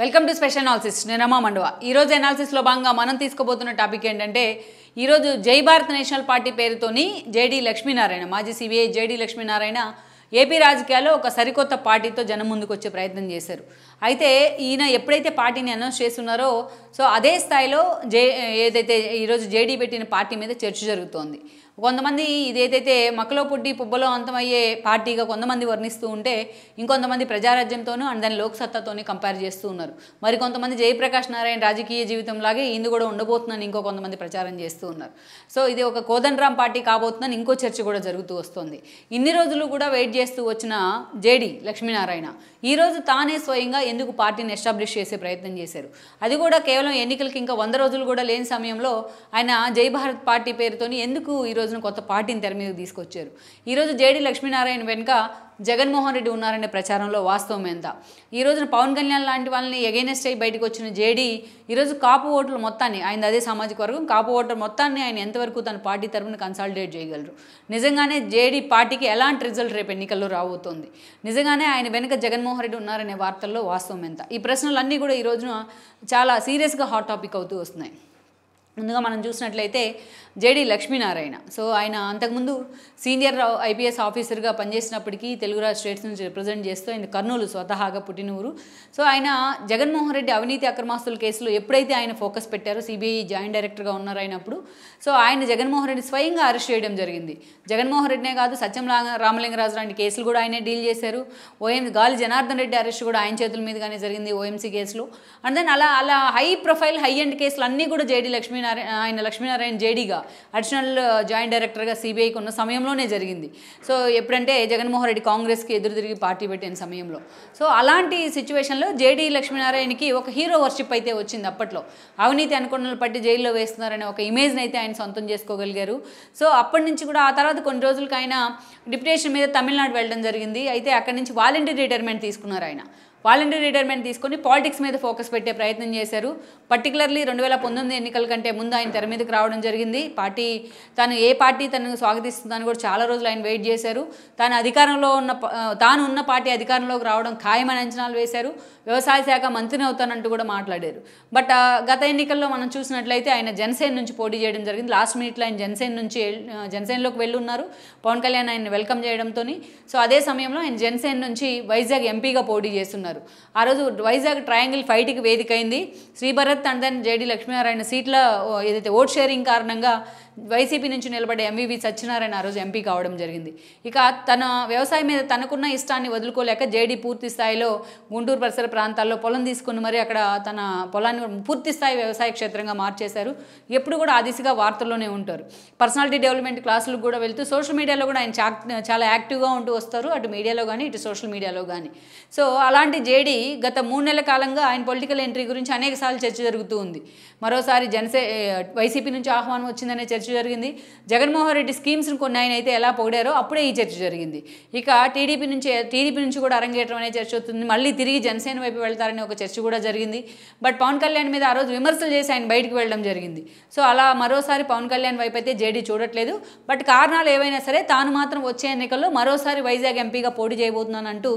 Welcome to special analysis. నేను రమా మండవ. ఈరోజు అనాలిసిస్లో భాగంగా మనం తీసుకోబోతున్న టాపిక్ ఏంటంటే, ఈరోజు జై భారత్ నేషనల్ పార్టీ పేరుతోని జేడీ లక్ష్మీనారాయణ, మాజీ సిబిఐ జేడీ లక్ష్మీనారాయణ ఏపీ రాజకీయాల్లో ఒక సరికొత్త పార్టీతో జనం ముందుకు వచ్చే ప్రయత్నం చేశారు. అయితే ఈయన ఎప్పుడైతే పార్టీని అనౌన్స్ చేస్తున్నారో సో అదే స్థాయిలో ఏదైతే ఈరోజు జేడీ పెట్టిన పార్టీ మీద చర్చ జరుగుతోంది. కొంతమంది ఇదేదైతే మక్కలో పుట్టి పుబ్బలో అంతమయ్యే పార్టీగా కొంతమంది వర్ణిస్తూ ఉంటే, ఇంకొంతమంది ప్రజారాజ్యంతోనూ అండ్ దాని లోక్సత్తాతోని కంపేర్ చేస్తూ ఉన్నారు. మరి కొంతమంది జయప్రకాష్ నారాయణ రాజకీయ జీవితంలాగే ఇందు కూడా ఉండబోతుందని ఇంకో కొంతమంది ప్రచారం చేస్తూ ఉన్నారు. సో ఇది ఒక కోదండరాం పార్టీ కాబోతుందని ఇంకో చర్చ కూడా జరుగుతూ వస్తుంది. ఇన్ని రోజులు కూడా వెయిట్ చేస్తూ వచ్చిన జేడీ లక్ష్మీనారాయణ ఈరోజు తానే స్వయంగా ఎందుకు పార్టీని ఎస్టాబ్లిష్ చేసే ప్రయత్నం చేశారు. అది కూడా కేవలం ఎన్నికలకి ఇంకా 100 రోజులు కూడా లేని సమయంలో ఆయన జై భారత్ పార్టీ పేరుతోని ఎందుకు ఈ రోజున కొత్త పార్టీని తెర మీదకి తీసుకొచ్చారు. ఈరోజు జేడీ లక్ష్మీనారాయణ వెనుక జగన్మోహన్ రెడ్డి ఉన్నారనే ప్రచారంలో వాస్తవం ఎంత? ఈ రోజున పవన్ కళ్యాణ్ లాంటి వాళ్ళని ఎగైనెస్ట్ అయ్యి బయటకు వచ్చిన జేడీ ఈరోజు కాపు ఓట్ల మొత్తాన్ని, ఆయన అదే సామాజిక వర్గం, కాపు ఓట్ల మొత్తాన్ని ఆయన ఎంతవరకు తన పార్టీ తరఫున కన్సాలిడేట్ చేయగలరు? నిజంగానే జేడీ పార్టీకి ఎలాంటి రిజల్ట్ రేపు ఎన్నికల్లో రాబోతోంది? నిజంగానే ఆయన వెనుక జగన్మోహన్ రెడ్డి ఉన్నారనే వార్తల్లో వాస్తవం ఎంత? ఈ ప్రశ్నలన్నీ కూడా ఈ రోజున చాలా సీరియస్గా హాట్ టాపిక్ అవుతూ వస్తున్నాయి. ముందుగా మనం చూసినట్లయితే జేడీ లక్ష్మీనారాయణ, సో ఆయన అంతకుముందు సీనియర్ ఐపీఎస్ ఆఫీసర్గా పనిచేసినప్పటికీ తెలుగు రాష్ట్ర స్టేట్స్ నుంచి రిప్రజెంట్ చేస్తూ ఆయన కర్నూలు స్వతహాగా పుట్టిన ఊరు. సో ఆయన జగన్మోహన్ రెడ్డి అవినీతి అక్రమాస్తుల కేసులో ఎప్పుడైతే ఆయన ఫోకస్ పెట్టారో, సిబిఐ జాయింట్ డైరెక్టర్గా ఉన్నారు అయినప్పుడు, సో ఆయన జగన్మోహన్ రెడ్డి స్వయంగా అరెస్ట్ చేయడం జరిగింది. జగన్మోహన్ రెడ్డినే కాదు, సత్యం రామలింగరాజు లాంటి కేసులు కూడా ఆయనే డీల్ చేశారు. గాలి జనార్దన్ రెడ్డి అరెస్ట్ కూడా ఆయన చేతుల మీదుగానే జరిగింది ఓఎంసీ కేసులో. అండ్ దెన్ అలా హై ప్రొఫైల్ హై ఎండ్ కేసులు అన్నీ కూడా జేడీ లక్ష్మీనారాయణ జేడీగా అడిషనల్ జాయింట్ డైరెక్టర్గా సిబిఐకి ఉన్న సమయంలోనే జరిగింది. సో ఎప్పుడంటే జగన్మోహన్ రెడ్డి కాంగ్రెస్కి ఎదురు తిరిగి పార్టీ పెట్టిన సమయంలో. సో అలాంటి సిచ్యువేషన్లో జేడీ లక్ష్మీనారాయణకి ఒక హీరో వర్షిప్ అయితే వచ్చింది. అప్పట్లో అవినీతి అనుకున్నలు పట్టి జైల్లో వేస్తున్నారనే ఒక ఇమేజ్ని అయితే ఆయన సొంతం చేసుకోగలిగారు. సో అప్పటి నుంచి కూడా ఆ తర్వాత కొన్ని రోజులకి ఆయన డిప్యుటేషన్ మీద తమిళనాడు వెళ్ళడం జరిగింది. అయితే అక్కడి నుంచి వాలంటీర్ రిటైర్మెంట్ తీసుకున్నారు. ఆయన వాలంటీర్ రిటైర్మెంట్ తీసుకొని పాలిటిక్స్ మీద ఫోకస్ పెట్టే ప్రయత్నం చేశారు. పర్టికులర్లీ 2019 ఎన్నికల కంటే ముందు ఆయన తెర మీదకి రావడం జరిగింది. తను ఏ పార్టీ తనను స్వాగతిస్తుందని కూడా చాలా రోజులు ఆయన వెయిట్ చేశారు. తాను ఉన్న పార్టీ అధికారంలోకి రావడం ఖాయమని అంచనాలు వేశారు. వ్యవసాయ శాఖ మంత్రిని అవుతానంటూ కూడా మాట్లాడారు. బట్ గత ఎన్నికల్లో మనం చూసినట్లయితే ఆయన జనసేన నుంచి పోటీ చేయడం జరిగింది. లాస్ట్ మినిట్లో ఆయన జనసేనలోకి వెళ్ళున్నారు. పవన్ కళ్యాణ్ ఆయన వెల్కమ్ చేయడంతో. సో అదే సమయంలో ఆయన జనసేన నుంచి వైజాగ్ ఎంపీగా పోటీ చేస్తున్నారు. ఆ రోజు వైజాగ్ ట్రయాంగిల్ ఫైట్కి వేదిక అయింది. Sribharat and then JD Lakshminarayana సీట్ల ఏదైతే ఓట్ షేరింగ్ కారణంగా వైసీపీ నుంచి నిలబడే ఎంవివి సత్యనారాయణ ఆ రోజు ఎంపీ కావడం జరిగింది. ఇక తన వ్యవసాయం మీద తనకున్న ఇష్టాన్ని వదులుకోలేక జేడీ పూర్తి స్థాయిలో గుంటూరు పరిసర ప్రాంతాల్లో పొలం తీసుకుని మరి అక్కడ తన పొలాన్ని పూర్తి స్థాయి వ్యవసాయ క్షేత్రంగా మార్చేశారు. ఎప్పుడు కూడా ఆ దిశగా వార్తల్లోనే ఉంటారు. పర్సనాలిటీ డెవలప్మెంట్ క్లాసులకు కూడా వెళ్తూ సోషల్ మీడియాలో కూడా ఆయన చాలా యాక్టివ్గా ఉంటూ వస్తారు, అటు మీడియాలో కానీ ఇటు సోషల్ మీడియాలో కానీ. సో అలాంటి జేడీ గత 3 నెలల కాలంగా ఆయన పొలిటికల్ ఎంట్రీ గురించి అనేకసార్లు చర్చ జరుగుతూ ఉంది. మరోసారి వైసీపీ నుంచి ఆహ్వానం వచ్చిందనే చర్చ జరిగింది. జగన్మోహన్ రెడ్డి స్కీమ్స్ని కొన్ని ఆయన అయితే ఎలా పొగిడారో అప్పుడే ఈ చర్చ జరిగింది. ఇక టీడీపీ నుంచి కూడా అరంగేట్రం అనే చర్చ అవుతుంది. మళ్ళీ తిరిగి జనసేన వైపు వెళ్తారనే ఒక చర్చ కూడా జరిగింది. బట్ పవన్ కళ్యాణ్ మీద ఆ రోజు విమర్శలు చేసి ఆయన బయటకు వెళ్ళడం జరిగింది. సో అలా మరోసారి పవన్ కళ్యాణ్ వైపు అయితే జేడీ చూడట్లేదు. బట్ కారణాలు ఏవైనా సరే తాను మాత్రం వచ్చే ఎన్నికల్లో మరోసారి వైజాగ్ ఎంపీగా పోటీ చేయబోతున్నానంటూ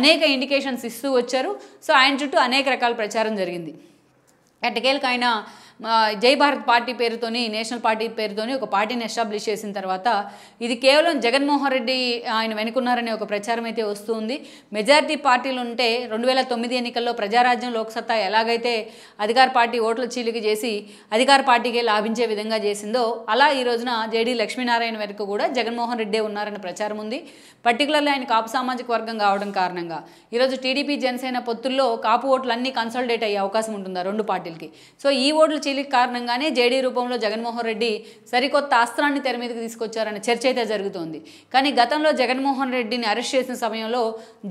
అనేక ఇండికేషన్స్ ఇస్తూ వచ్చారు. సో ఆయన చుట్టూ అనేక రకాల ప్రచారం జరిగింది. ఎట్టకేలకు ఆయన జై భారత్ పార్టీ పేరుతోని, నేషనల్ పార్టీ పేరుతోని ఒక పార్టీని ఎస్టాబ్లిష్ చేసిన తర్వాత ఇది కేవలం జగన్మోహన్ రెడ్డి ఆయన వెనుకున్నారనే ఒక ప్రచారం అయితే వస్తుంది. మెజారిటీ పార్టీలు ఉంటే 2009 ఎన్నికల్లో ప్రజారాజ్యం లోక్సత్తా ఎలాగైతే అధికార పార్టీ ఓట్ల చీలిక చేసి అధికార పార్టీకే లాభించే విధంగా చేసిందో అలా ఈ రోజున జేడీ లక్ష్మీనారాయణ వెనుక కూడా జగన్మోహన్ రెడ్డే ఉన్నారనే ప్రచారం ఉంది. పర్టికులర్లీ ఆయన కాపు సామాజిక వర్గం కావడం కారణంగా ఈరోజు టీడీపీ జనసేన పొత్తుల్లో కాపు ఓట్లు అన్నీ కన్సాలిడేట్ అయ్యే అవకాశం ఉంటుందా 2 పార్టీలకి? సో ఈ ఓట్లు చీలిక కారణంగానే జేడీ రూపంలో జగన్మోహన్ రెడ్డి సరికొత్త అస్త్రాన్ని తెర మీదకి తీసుకొచ్చారనే చర్చ అయితే జరుగుతోంది. కానీ గతంలో జగన్మోహన్ రెడ్డిని అరెస్ట్ చేసిన సమయంలో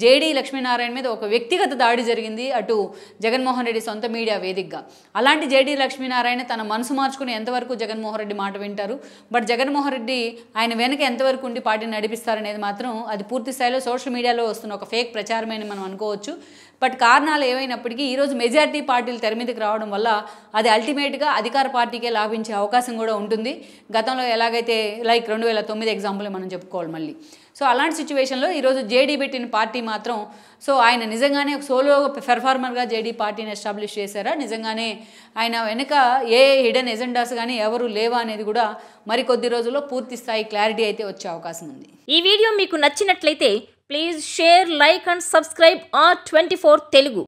జేడీ లక్ష్మీనారాయణ మీద ఒక వ్యక్తిగత దాడి జరిగింది, అటు జగన్మోహన్ రెడ్డి సొంత మీడియా వేదికగా. అలాంటి జేడీ లక్ష్మీనారాయణ తన మనసు మార్చుకుని ఎంతవరకు జగన్మోహన్ రెడ్డి మాట వింటారు, బట్ జగన్మోహన్ రెడ్డి ఆయన వెనక ఎంతవరకు ఉండి పార్టీని నడిపిస్తారనేది మాత్రం అది పూర్తి స్థాయిలో సోషల్ మీడియాలో వస్తున్న ఒక ఫేక్ ప్రచారమని మనం అనుకోవచ్చు. బట్ కారణాలు ఏమైనప్పటికీ ఈరోజు మెజారిటీ పార్టీలు తెర మీదకి రావడం వల్ల అది అల్టిమేట్గా అధికార పార్టీకే లాభించే అవకాశం కూడా ఉంటుంది. గతంలో ఎలాగైతే లైక్ 2009 ఎగ్జాంపుల్ మనం చెప్పుకోవాలి మళ్ళీ. సో అలాంటి సిచ్యువేషన్లో ఈరోజు జేడీ పెట్టిన పార్టీ మాత్రం సో ఆయన నిజంగానే ఒక సోలో పెర్ఫార్మర్గా జేడీ పార్టీని ఎస్టాబ్లిష్ చేశారా, నిజంగానే ఆయన వెనుక ఏ హిడెన్ ఎజెండాస్ కానీ ఎవరు లేవా అనేది కూడా మరికొద్ది రోజుల్లో పూర్తి స్థాయి క్లారిటీ అయితే వచ్చే అవకాశం ఉంది. ఈ వీడియో మీకు నచ్చినట్లయితే please share, like and subscribe R24 Telugu.